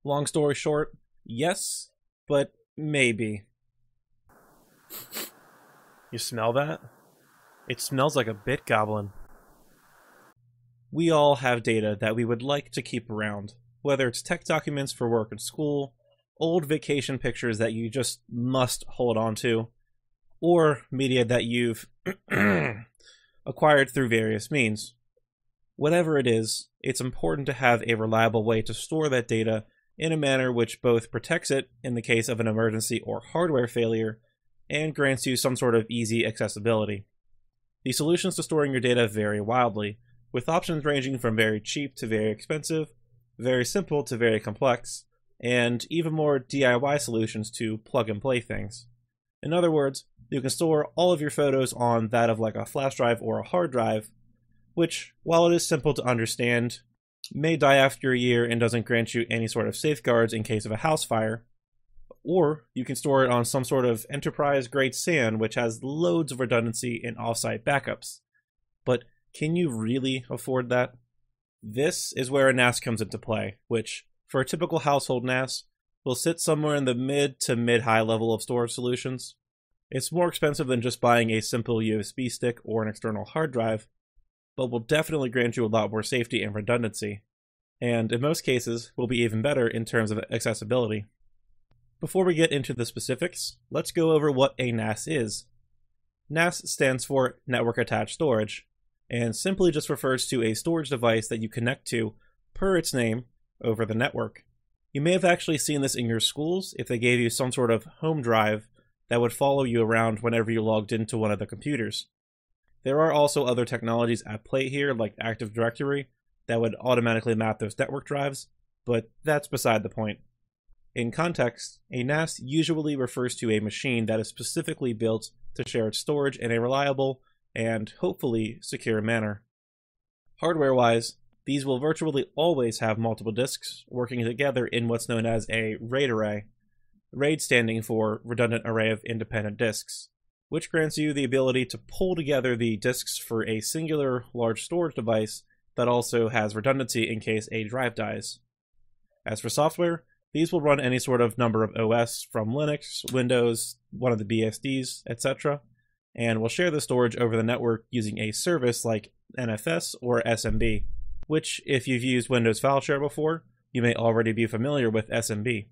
Long story short, yes, but maybe. You smell that? It smells like a bit goblin. We all have data that we would like to keep around, whether it's tech documents for work and school, old vacation pictures that you just must hold on to, or media that you've acquired through various means. Whatever it is, it's important to have a reliable way to store that data in a manner which both protects it in the case of an emergency or hardware failure and grants you some sort of easy accessibility. The solutions to storing your data vary wildly, with options ranging from very cheap to very expensive, very simple to very complex, and even more DIY solutions to plug-and-play things. In other words, you can store all of your photos on that of like a flash drive or a hard drive, which, while it is simple to understand, may die after a year and doesn't grant you any sort of safeguards in case of a house fire. Or you can store it on some sort of enterprise-grade SAN, which has loads of redundancy and offsite backups. But can you really afford that? This is where a NAS comes into play, which, for a typical household NAS, will sit somewhere in the mid to mid-high level of storage solutions. It's more expensive than just buying a simple USB stick or an external hard drive, but will definitely grant you a lot more safety and redundancy, and in most cases will be even better in terms of accessibility. Before we get into the specifics, let's go over what a NAS is. NAS stands for Network Attached Storage, and simply just refers to a storage device that you connect to, per its name, over the network. You may have actually seen this in your schools if they gave you some sort of home drive that would follow you around whenever you logged into one of the computers. There are also other technologies at play here, like Active Directory, that would automatically map those network drives, but that's beside the point. In context, a NAS usually refers to a machine that is specifically built to share its storage in a reliable and, hopefully, secure manner. Hardware-wise, these will virtually always have multiple disks working together in what's known as a RAID array, RAID standing for Redundant Array of Independent Disks, which grants you the ability to pull together the disks for a singular large storage device that also has redundancy in case a drive dies. As for software, these will run any sort of number of OS from Linux, Windows, one of the BSDs, etc., and will share the storage over the network using a service like NFS or SMB, which, if you've used Windows File Share before, you may already be familiar with SMB.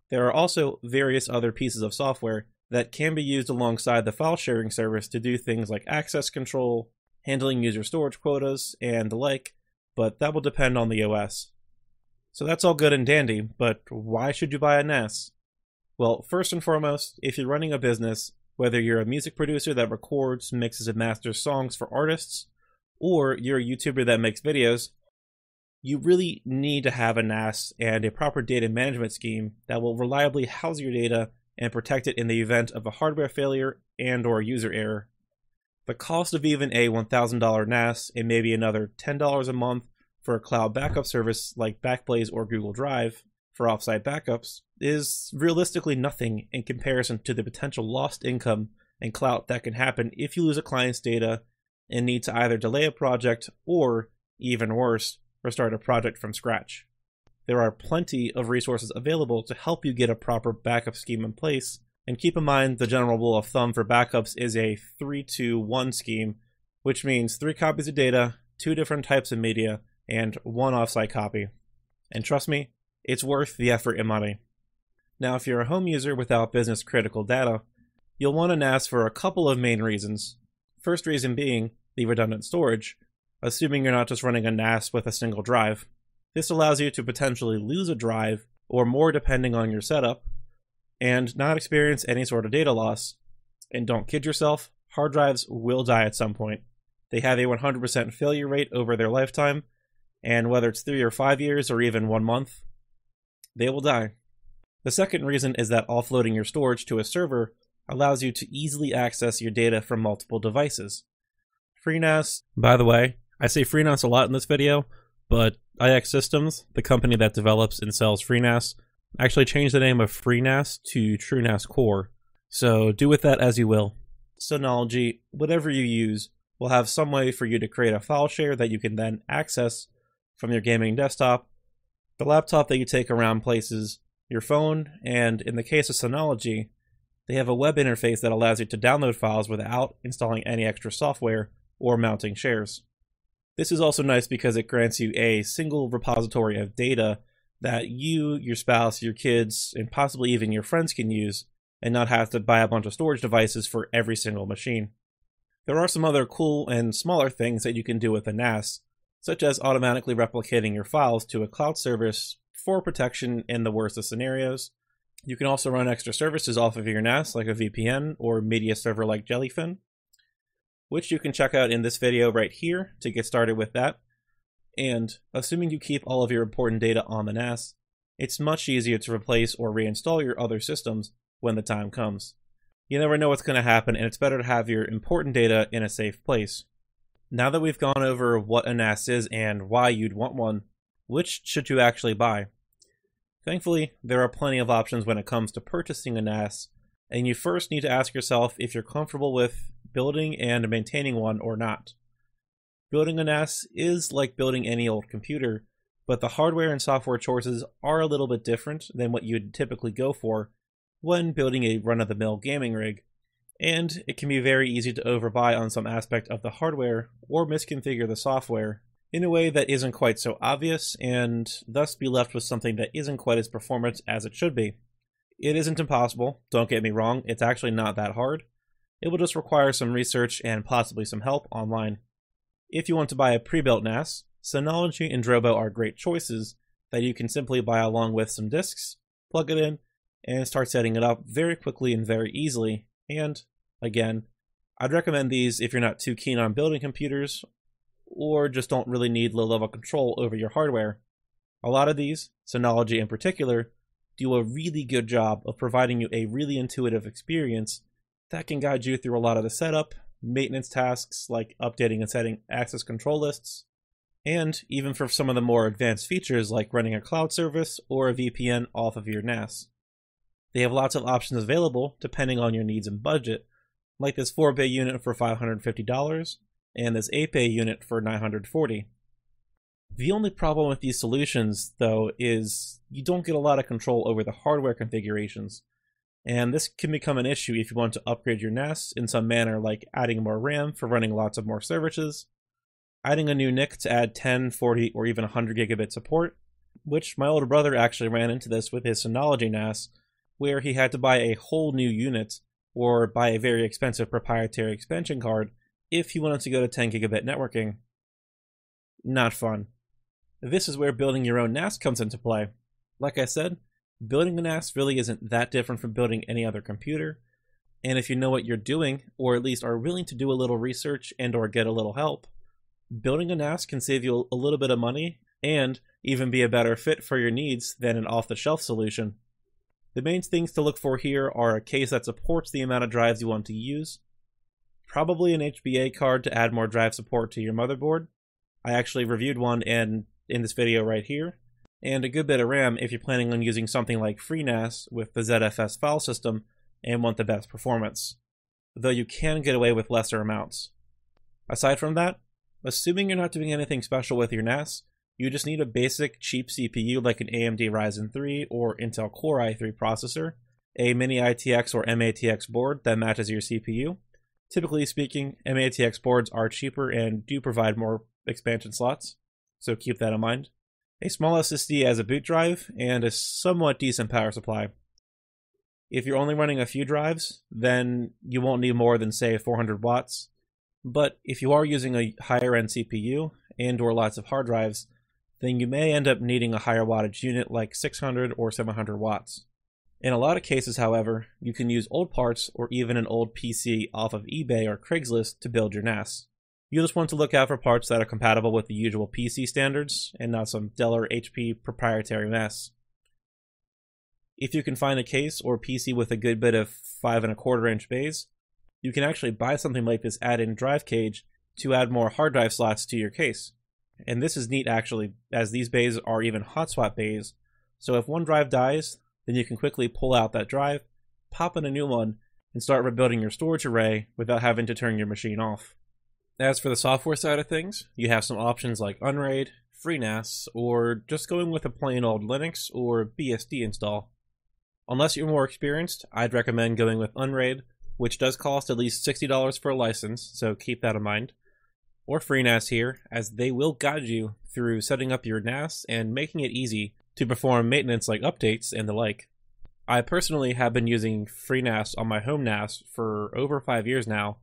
There are also various other pieces of software that can be used alongside the file sharing service to do things like access control, handling user storage quotas, and the like, but that will depend on the OS. So that's all good and dandy, but why should you buy a NAS? Well, first and foremost, if you're running a business, whether you're a music producer that records, mixes, and masters songs for artists, or you're a YouTuber that makes videos, you really need to have a NAS and a proper data management scheme that will reliably house your data and protect it in the event of a hardware failure and/or user error. The cost of even a $1,000 NAS and maybe another $10 a month for a cloud backup service like Backblaze or Google Drive for offsite backups is realistically nothing in comparison to the potential lost income and clout that can happen if you lose a client's data and need to either delay a project or, even worse, restart a project from scratch. There are plenty of resources available to help you get a proper backup scheme in place, and keep in mind the general rule of thumb for backups is a 3-2-1 scheme, which means 3 copies of data, 2 different types of media, and 1 offsite copy. And trust me, it's worth the effort and money. Now, if you're a home user without business critical data, you'll want a NAS for a couple of main reasons. First reason being the redundant storage, assuming you're not just running a NAS with a single drive. This allows you to potentially lose a drive, or more depending on your setup, and not experience any sort of data loss. And don't kid yourself, hard drives will die at some point. They have a 100% failure rate over their lifetime, and whether it's 3 or 5 years or even 1 month, they will die. The second reason is that offloading your storage to a server allows you to easily access your data from multiple devices. FreeNAS, by the way, I say FreeNAS a lot in this video, but IX Systems, the company that develops and sells FreeNAS, actually changed the name of FreeNAS to TrueNAS Core, so do with that as you will. Synology, whatever you use, will have some way for you to create a file share that you can then access from your gaming desktop, The laptop that you take around places, your phone, and in the case of Synology, they have a web interface that allows you to download files without installing any extra software or mounting shares. This is also nice because it grants you a single repository of data that you, your spouse, your kids, and possibly even your friends can use, and not have to buy a bunch of storage devices for every single machine. There are some other cool and smaller things that you can do with a NAS, such as automatically replicating your files to a cloud service for protection in the worst of scenarios. You can also run extra services off of your NAS like a VPN or media server like Jellyfin, which you can check out in this video right here to get started with that. And assuming you keep all of your important data on the NAS, it's much easier to replace or reinstall your other systems when the time comes. You never know what's going to happen, and it's better to have your important data in a safe place. Now that we've gone over what a NAS is and why you'd want one, which should you actually buy? Thankfully, there are plenty of options when it comes to purchasing a NAS, and you first need to ask yourself if you're comfortable with building and maintaining one or not. Building a NAS is like building any old computer, but the hardware and software choices are a little bit different than what you'd typically go for when building a run-of-the-mill gaming rig, and it can be very easy to overbuy on some aspect of the hardware or misconfigure the software in a way that isn't quite so obvious, and thus be left with something that isn't quite as performant as it should be. It isn't impossible, don't get me wrong, it's actually not that hard. It will just require some research and possibly some help online. If you want to buy a pre-built NAS, Synology and Drobo are great choices that you can simply buy along with some disks, plug it in, and start setting it up very quickly and very easily. And, again, I'd recommend these if you're not too keen on building computers, or just don't really need low-level control over your hardware. A lot of these, Synology in particular, do a really good job of providing you a really intuitive experience that can guide you through a lot of the setup, maintenance tasks like updating and setting access control lists, and even for some of the more advanced features like running a cloud service or a VPN off of your NAS. They have lots of options available depending on your needs and budget, like this 4-bay unit for $550 and this 8-bay unit for $940. The only problem with these solutions, though, is you don't get a lot of control over the hardware configurations, and this can become an issue if you want to upgrade your NAS in some manner, like adding more RAM for running lots of more services, adding a new NIC to add 10, 40, or even 100 gigabit support, which my older brother actually ran into this with his Synology NAS, where he had to buy a whole new unit or buy a very expensive proprietary expansion card if he wanted to go to 10 gigabit networking. Not fun. This is where building your own NAS comes into play. Like I said, building a NAS really isn't that different from building any other computer, and if you know what you're doing, or at least are willing to do a little research and or get a little help, building a NAS can save you a little bit of money and even be a better fit for your needs than an off-the-shelf solution. The main things to look for here are a case that supports the amount of drives you want to use, probably an HBA card to add more drive support to your motherboard. I actually reviewed one in this video right here, and a good bit of RAM if you're planning on using something like FreeNAS with the ZFS file system and want the best performance, though you can get away with lesser amounts. Aside from that, assuming you're not doing anything special with your NAS, you just need a basic cheap CPU like an AMD Ryzen 3 or Intel Core i3 processor, a mini ITX or MATX board that matches your CPU. Typically speaking, MATX boards are cheaper and do provide more expansion slots, so keep that in mind. A small SSD as a boot drive, and a somewhat decent power supply. If you're only running a few drives, then you won't need more than, say, 400 watts. But if you are using a higher end CPU and or lots of hard drives, then you may end up needing a higher wattage unit like 600 or 700 watts. In a lot of cases, however, you can use old parts or even an old PC off of eBay or Craigslist to build your NAS. You just want to look out for parts that are compatible with the usual PC standards and not some Dell or HP proprietary mess. If you can find a case or PC with a good bit of 5¼ inch bays, you can actually buy something like this add-in drive cage to add more hard drive slots to your case. And this is neat actually, as these bays are even hot swap bays, so if one drive dies, then you can quickly pull out that drive, pop in a new one, and start rebuilding your storage array without having to turn your machine off. As for the software side of things, you have some options like Unraid, FreeNAS, or just going with a plain old Linux or BSD install. Unless you're more experienced, I'd recommend going with Unraid, which does cost at least $60 for a license, so keep that in mind. Or FreeNAS here, as they will guide you through setting up your NAS and making it easy to perform maintenance like updates and the like. I personally have been using FreeNAS on my home NAS for over 5 years now,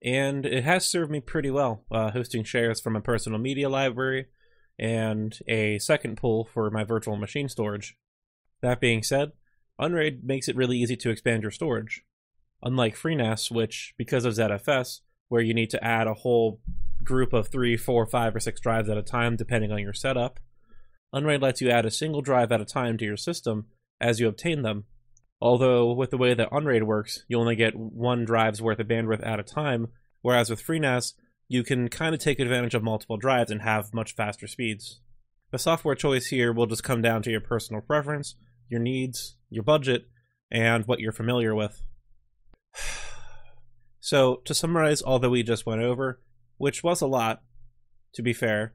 and it has served me pretty well, hosting shares from a personal media library and a second pool for my virtual machine storage. That being said, Unraid makes it really easy to expand your storage. Unlike FreeNAS, which, because of ZFS, where you need to add a whole group of 3, 4, 5, or 6 drives at a time depending on your setup, Unraid lets you add a single drive at a time to your system as you obtain them. Although, with the way that Unraid works, you only get 1 drive's worth of bandwidth at a time, whereas with FreeNAS, you can kind of take advantage of multiple drives and have much faster speeds. The software choice here will just come down to your personal preference, your needs, your budget, and what you're familiar with. So, to summarize all that we just went over, which was a lot, to be fair,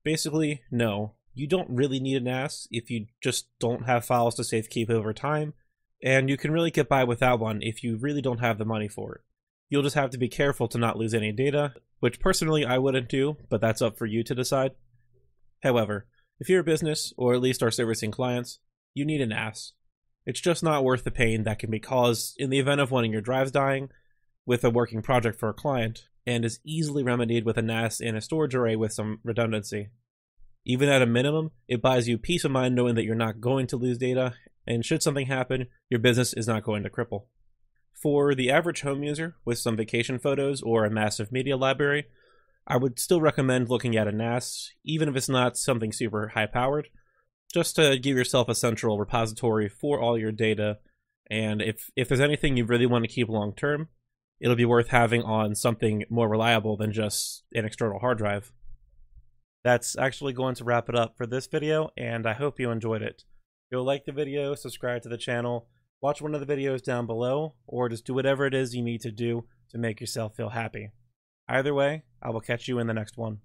basically, no, you don't really need a NAS if you just don't have files to safekeep over time, and you can really get by without one if you really don't have the money for it. You'll just have to be careful to not lose any data, which personally I wouldn't do, but that's up for you to decide. However, if you're a business, or at least are servicing clients, you need a NAS. It's just not worth the pain that can be caused in the event of one of your drives dying with a working project for a client, and is easily remedied with a NAS and a storage array with some redundancy. Even at a minimum, it buys you peace of mind knowing that you're not going to lose data, and should something happen, your business is not going to cripple. For the average home user with some vacation photos or a massive media library, I would still recommend looking at a NAS, even if it's not something super high-powered, just to give yourself a central repository for all your data, and if there's anything you really want to keep long-term, it'll be worth having on something more reliable than just an external hard drive. That's actually going to wrap it up for this video, and I hope you enjoyed it. Go like the video, subscribe to the channel, watch one of the videos down below, or just do whatever it is you need to do to make yourself feel happy. Either way, I will catch you in the next one.